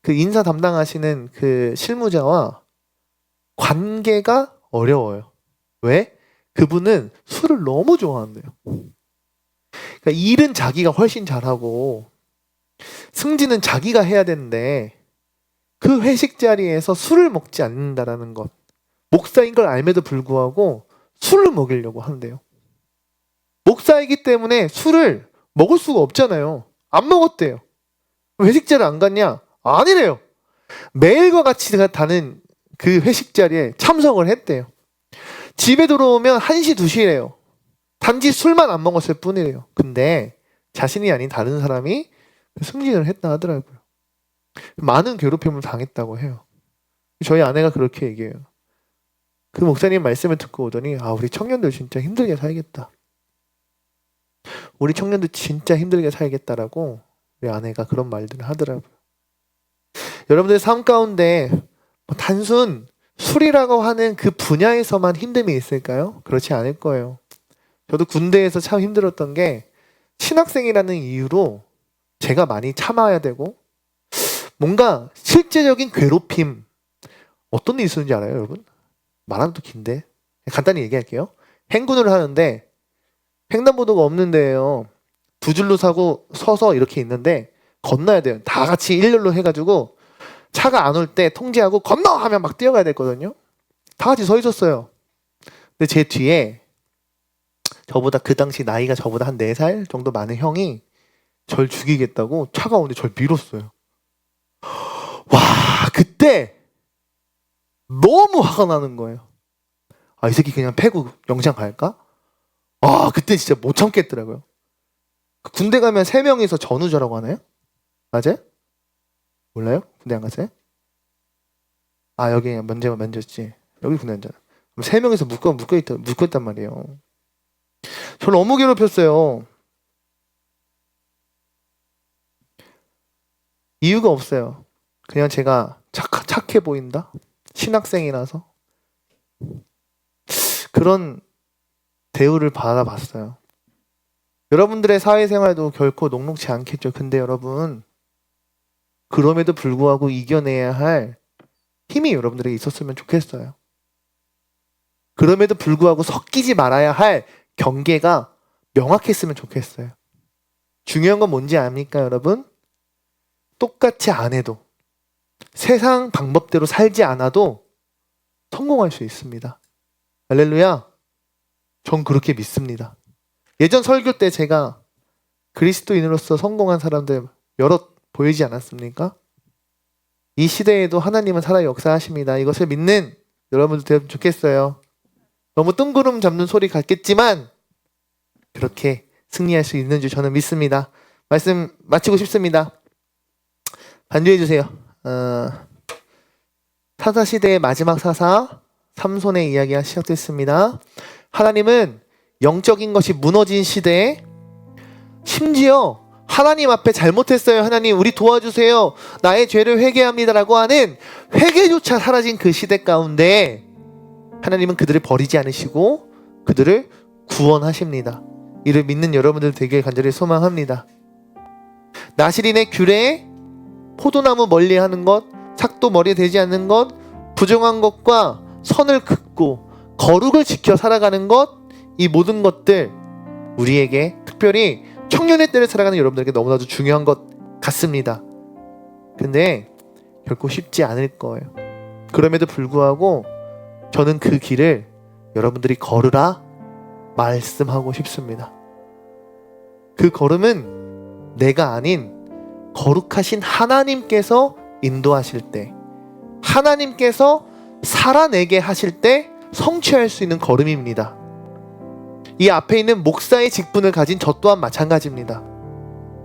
그 인사 담당하시는 그 실무자와 관계가 어려워요. 왜? 그분은 술을 너무 좋아한대요. 그러니까 일은 자기가 훨씬 잘하고 승진은 자기가 해야 되는데 그 회식 자리에서 술을 먹지 않는다라는 것. 목사인 걸 알면도 불구하고 술을 먹이려고 한대요. 목사이기 때문에 술을 먹을 수가 없잖아요. 안 먹었대요. 회식 자리 안 갔냐? 아니래요. 매일과 같이 가는 그 회식 자리에 참석을 했대요. 집에 들어오면 1시, 2시래요. 단지 술만 안 먹었을 뿐이래요. 근데 자신이 아닌 다른 사람이 승진을 했다 하더라고요. 많은 괴롭힘을 당했다고 해요. 저희 아내가 그렇게 얘기해요. 그 목사님 말씀을 듣고 오더니 우리 청년들 진짜 힘들게 살겠다. 우리 청년들 진짜 힘들게 살겠다라고 우리 아내가 그런 말들을 하더라고요. 여러분들 삶 가운데 단순 술이라고 하는 그 분야에서만 힘듦이 있을까요? 그렇지 않을 거예요. 저도 군대에서 참 힘들었던 게 신학생이라는 이유로 제가 많이 참아야 되고 뭔가 실제적인 괴롭힘, 어떤 일이 있었는지 알아요, 여러분? 말하면 또 긴데 간단히 얘기할게요. 행군을 하는데 횡단보도가 없는 데예요. 두 줄로 서서 이렇게 있는데 건너야 돼요. 다 같이 일렬로 해가지고 차가 안 올 때 통제하고 건너 하면 막 뛰어가야 됐거든요. 다 같이 서 있었어요. 근데 제 뒤에 저보다 그 당시 나이가 저보다 한 4살 정도 많은 형이 절 죽이겠다고 차가 오는데 절 밀었어요. 와, 그때 너무 화가 나는 거예요. 아, 이 새끼 그냥 패고 영장 갈까? 아, 그때 진짜 못 참겠더라고요. 군대 가면 3명이서 전우자라고 하나요? 맞아요? 몰라요? 군대 안 갔어요? 아, 여기 면제지. 여기 군대 안 갔잖아. 그럼 3명이서 묶어있단 말이에요. 저를 너무 괴롭혔어요. 이유가 없어요. 그냥 제가 착해 보인다? 신학생이라서? 그런 대우를 받아봤어요. 여러분들의 사회생활도 결코 녹록지 않겠죠. 근데 여러분, 그럼에도 불구하고 이겨내야 할 힘이 여러분들에게 있었으면 좋겠어요. 그럼에도 불구하고 섞이지 말아야 할 경계가 명확했으면 좋겠어요. 중요한 건 뭔지 압니까, 여러분? 똑같이 안 해도, 세상 방법대로 살지 않아도 성공할 수 있습니다. 할렐루야. 전 그렇게 믿습니다. 예전 설교 때 제가 그리스도인으로서 성공한 사람들 여럿 보이지 않았습니까? 이 시대에도 하나님은 살아 역사하십니다. 이것을 믿는 여러분들 되면 좋겠어요. 너무 뜬구름 잡는 소리 같겠지만 그렇게 승리할 수 있는 줄 저는 믿습니다. 말씀 마치고 싶습니다. 반주해 주세요. 사사시대의 마지막 사사 삼손의 이야기가 시작됐습니다. 하나님은 영적인 것이 무너진 시대에 심지어 하나님 앞에 잘못했어요. 하나님 우리 도와주세요. 나의 죄를 회개합니다라고 하는 회개조차 사라진 그 시대 가운데 하나님은 그들을 버리지 않으시고 그들을 구원하십니다. 이를 믿는 여러분들 되길 간절히 소망합니다. 나시린의 규례에 포도나무 멀리하는 것, 삭도 머리에 대지 않는 것, 부정한 것과 선을 긋고 거룩을 지켜 살아가는 것, 이 모든 것들 우리에게 특별히 청년의 때를 살아가는 여러분들에게 너무나도 중요한 것 같습니다. 근데 결코 쉽지 않을 거예요. 그럼에도 불구하고 저는 그 길을 여러분들이 걸으라 말씀하고 싶습니다. 그 걸음은 내가 아닌 거룩하신 하나님께서 인도하실 때, 하나님께서 살아내게 하실 때 성취할 수 있는 걸음입니다. 이 앞에 있는 목사의 직분을 가진 저 또한 마찬가지입니다.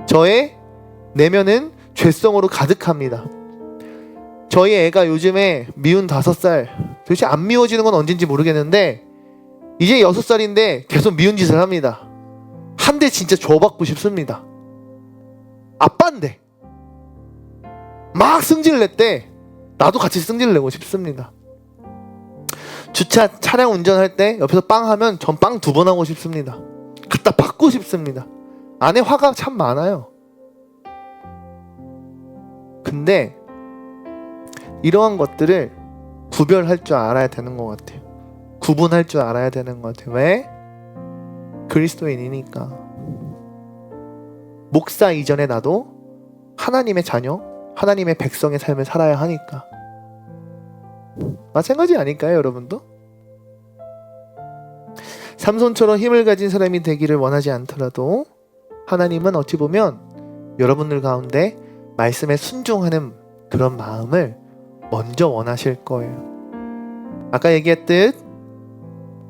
저의 내면은 죄성으로 가득합니다. 저희 애가 요즘에 미운 5살, 도대체 안 미워지는 건 언젠지 모르겠는데 이제 6살인데 계속 미운 짓을 합니다. 한 대 진짜 줘받고 싶습니다. 아빠인데 막 승질 냈대. 나도 같이 승질 내고 싶습니다. 주차 차량 운전할 때 옆에서 빵 하면 전 빵 2번 하고 싶습니다. 갖다 받고 싶습니다. 안에 화가 참 많아요. 근데 이러한 것들을 구별할 줄 알아야 되는 것 같아요. 구분할 줄 알아야 되는 것 같아요. 왜? 그리스도인이니까. 목사 이전에 나도 하나님의 자녀, 하나님의 백성의 삶을 살아야 하니까. 마찬가지 아닐까요, 여러분도? 삼손처럼 힘을 가진 사람이 되기를 원하지 않더라도 하나님은 어찌 보면 여러분들 가운데 말씀에 순종하는 그런 마음을 먼저 원하실 거예요. 아까 얘기했듯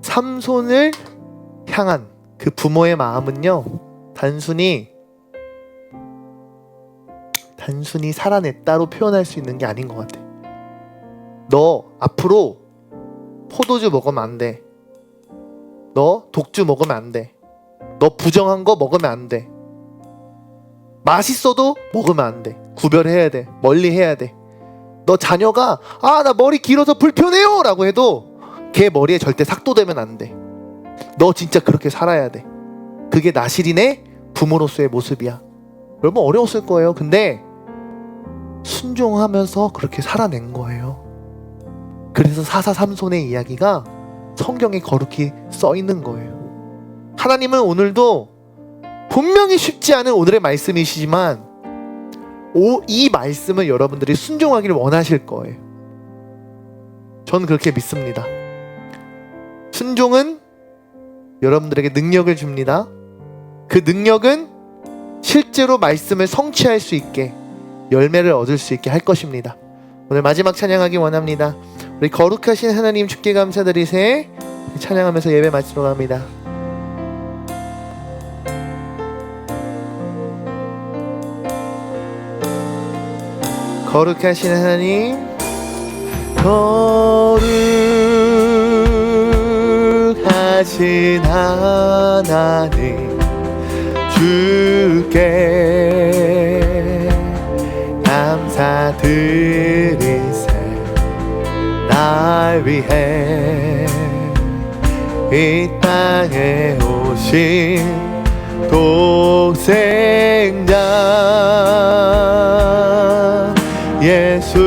삼손을 향한 그 부모의 마음은요, 단순히 살아냈다로 표현할 수 있는 게 아닌 것 같아요. 너 앞으로 포도주 먹으면 안 돼. 너 독주 먹으면 안 돼. 너 부정한 거 먹으면 안 돼. 맛있어도 먹으면 안 돼. 구별해야 돼. 멀리 해야 돼. 너 자녀가 나 머리 길어서 불편해요 라고 해도 걔 머리에 절대 삭도되면 안 돼. 너 진짜 그렇게 살아야 돼. 그게 나시린의 부모로서의 모습이야. 여러분 어려웠을 거예요. 근데 순종하면서 그렇게 살아낸 거예요. 그래서 사사 삼손의 이야기가 성경에 거룩히 써 있는 거예요. 하나님은 오늘도 분명히 쉽지 않은 오늘의 말씀이시지만 이 말씀을 여러분들이 순종하기를 원하실 거예요. 저는 그렇게 믿습니다. 순종은 여러분들에게 능력을 줍니다. 그 능력은 실제로 말씀을 성취할 수 있게, 열매를 얻을 수 있게 할 것입니다. 오늘 마지막 찬양하기 원합니다. 우리 거룩하신 하나님 주께 감사드리세. 찬양하면서 예배 마치러 갑니다. 거룩하신 하나님, 거룩하신 하나님 주께 감사드리세. 날 위해 이 땅에 오신 독생자 예수,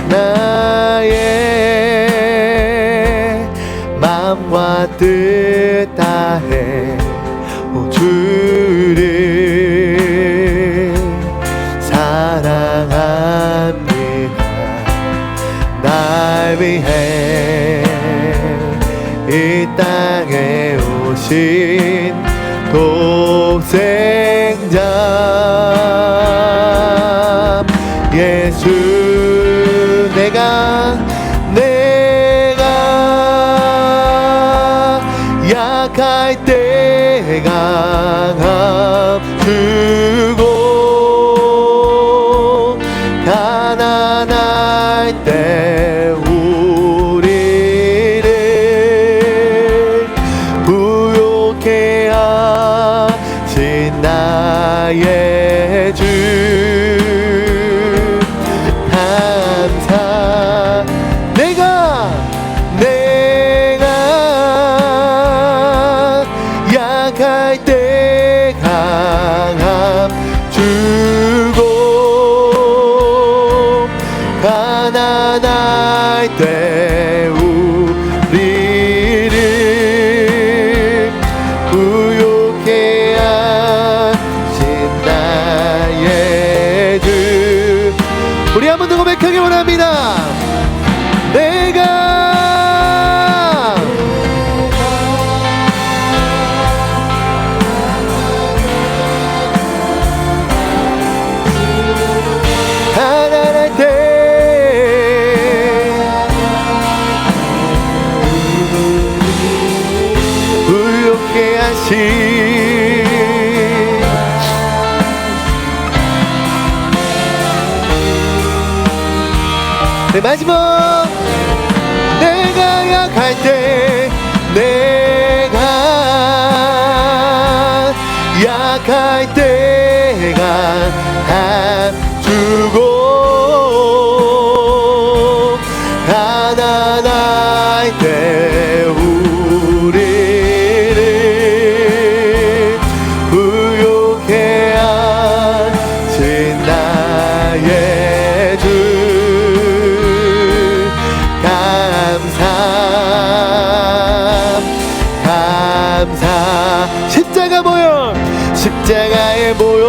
나의 마음과 뜻 다해 주를 사랑합니다. 날 위해 이 땅에 오신 독생자 예수, 내가 약할 때 강함 주고, 가난할 때 우리를 부욕해 하신 나의 주 감사. 내가 약할 때 강함 주고, 가난할 때 우리를 부욕해 하신 나의 주. 우리 한 번 더 고백하기 원합니다. 내가 가난할 때 부욕해 하신 네, 마지막. 내가 약할 때, 내가 약할 때 강함 주고, 가난할 때 우리를 부욕해 하신 나의 주 감사. 십자가 모yon, 십자가의 모yon,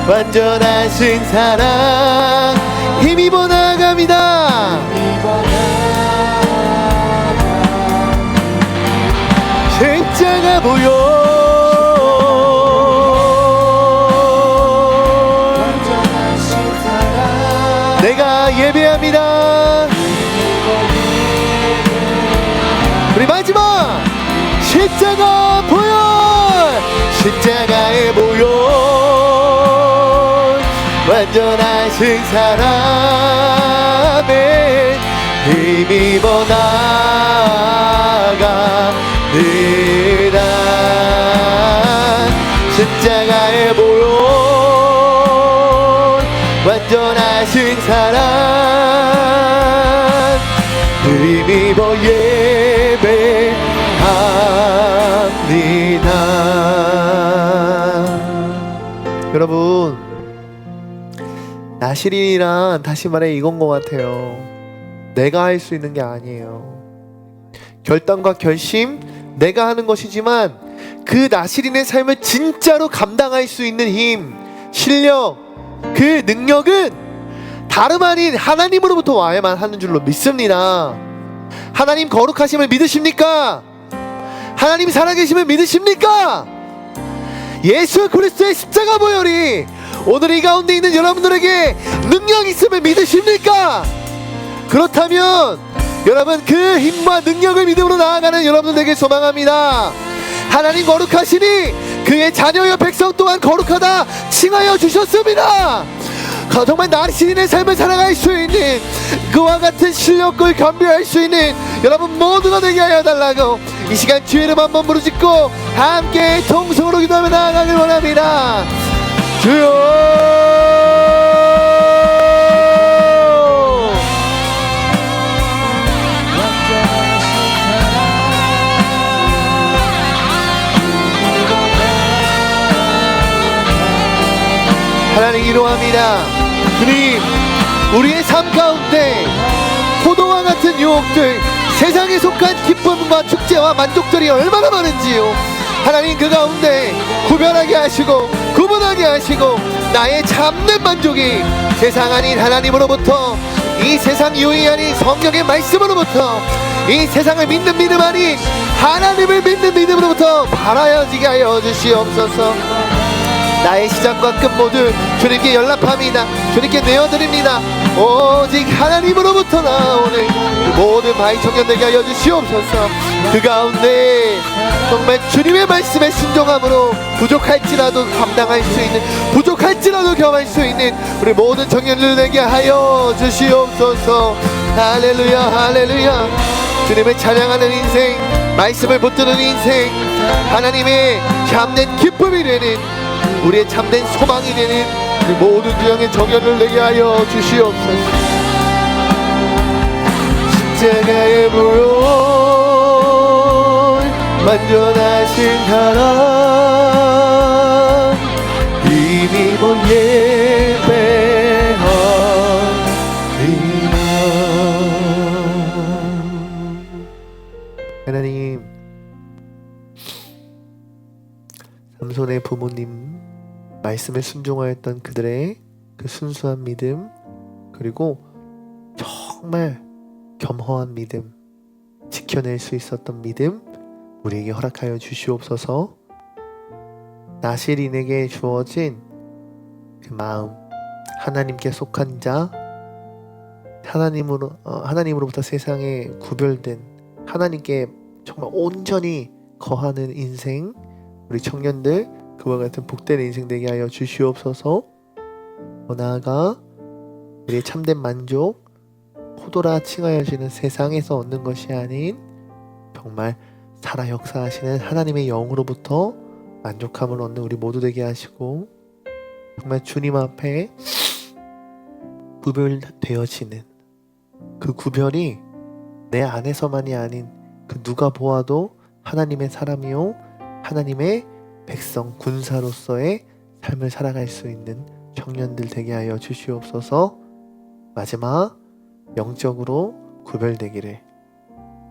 완전하신 사랑 힘입어 나아갑니다. 십자가 모yon, 내가 예배합니다. 우리 마지막. 십자가 보혈, 십자가의 모yon, 완전하신 사랑에 힘입어 나아갑니다. 십자가의 모yon, 완전하신 사랑 힘입어 예배합니다. 여러분, 나실이란 다시 말해 이건 것 같아요. 내가 할 수 있는 게 아니에요. 결단과 결심, 내가 하는 것이지만 그 나실인의 삶을 진짜로 감당할 수 있는 힘, 실력, 그 능력은 다름 아닌 하나님으로부터 와야만 하는 줄로 믿습니다. 하나님 거룩하심을 믿으십니까? 하나님 살아계심을 믿으십니까? 예수 그리스도의 십자가 보혈이 오늘 이 가운데 있는 여러분들에게 능력 있음을 믿으십니까? 그렇다면 여러분 그 힘과 능력을 믿음으로 나아가는 여러분들 되길 소망합니다. 하나님 거룩하시니 그의 자녀여 백성 또한 거룩하다 칭하여 주셨습니다. 정말 나실인의 삶을 살아갈 수 있는 그와 같은 실력을 겸비할 수 있는 여러분 모두가 되게 하여 달라고 이 시간 주의 이름 한번 부르짖고 함께 통성으로 기도하며 나아가길 원합니다. 주여, 하나님 기도합니다. 주님, 우리의 삶 가운데 포도와 같은 유혹들, 세상에 속한 기쁨과 축제와 만족들이 얼마나 많은지요. 하나님 그 가운데 구별하게 하시고 구분하게 하시고 나의 참된 만족이 세상 아닌 하나님으로부터, 이 세상 유의 아닌 성령의 말씀으로부터, 이 세상을 믿는 믿음 아닌 하나님을 믿는 믿음으로부터 바라여지게 하여 주시옵소서. 나의 시작과 끝 모두 주님께 연락합니다. 주님께 내어드립니다. 오직 하나님으로부터 나오는 모든 바위 청년되게 하여 주시옵소서. 그 가운데 정말 주님의 말씀에 순종함으로 부족할지라도 감당할 수 있는, 부족할지라도 겸할 수 있는 우리 모든 청년들 되게 하여 주시옵소서. 할렐루야, 할렐루야. 주님을 찬양하는 인생, 말씀을 붙드는 인생, 하나님의 참된 기쁨이 되는, 우리의 참된 소망이 되는 우리 모든 주영의 정연을 내게 하여 주시옵소서. 십자가의 보혈 만전하신 하나님 힘입어 예배하리라. 하나님, 삼손의 부모님 말씀에 순종하였던 그들의 그 순수한 믿음, 그리고 정말 겸허한 믿음, 지켜낼 수 있었던 믿음 우리에게 허락하여 주시옵소서. 나실인에게 주어진 그 마음, 하나님께 속한 자, 하나님으로부터 세상에 구별된, 하나님께 정말 온전히 거하는 인생, 우리 청년들 그와 같은 복된 인생 되게 하여 주시옵소서. 더 나아가 우리의 참된 만족, 포도라 칭하여지는 세상에서 얻는 것이 아닌 정말 살아 역사하시는 하나님의 영으로부터 만족함을 얻는 우리 모두 되게 하시고, 정말 주님 앞에 구별되어지는 그 구별이 내 안에서만이 아닌 그 누가 보아도 하나님의 사람이요 하나님의 백성, 군사로서의 삶을 살아갈 수 있는 청년들 되게 하여 주시옵소서. 마지막, 영적으로 구별되기를,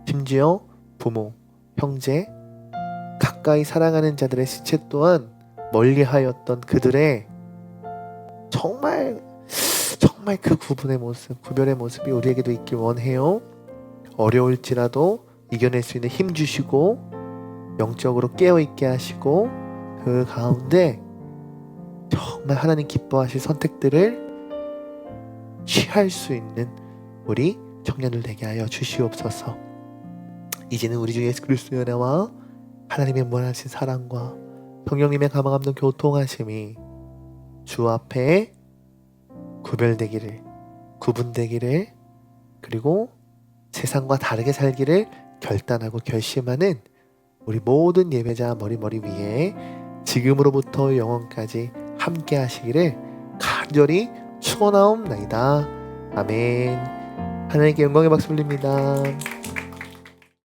심지어 부모, 형제, 가까이 사랑하는 자들의 시체 또한 멀리하였던 그들의 정말 그 구분의 모습, 구별의 모습이 우리에게도 있길 원해요. 어려울지라도 이겨낼 수 있는 힘 주시고 영적으로 깨어있게 하시고 그 가운데 정말 하나님 기뻐하실 선택들을 취할 수 있는 우리 청년들 되게 하여 주시옵소서. 이제는 우리 주 예수 그리스도의 은혜와 하나님의 무한하신 사랑과 성령님의 가망 없는 교통하심이 주 앞에 구별되기를, 구분되기를, 그리고 세상과 다르게 살기를 결단하고 결심하는 우리 모든 예배자 머리 위에 지금으로부터 영원까지 함께 하시기를 간절히 축원하옵나이다. 아멘. 하나님께 영광의 박수 올립니다.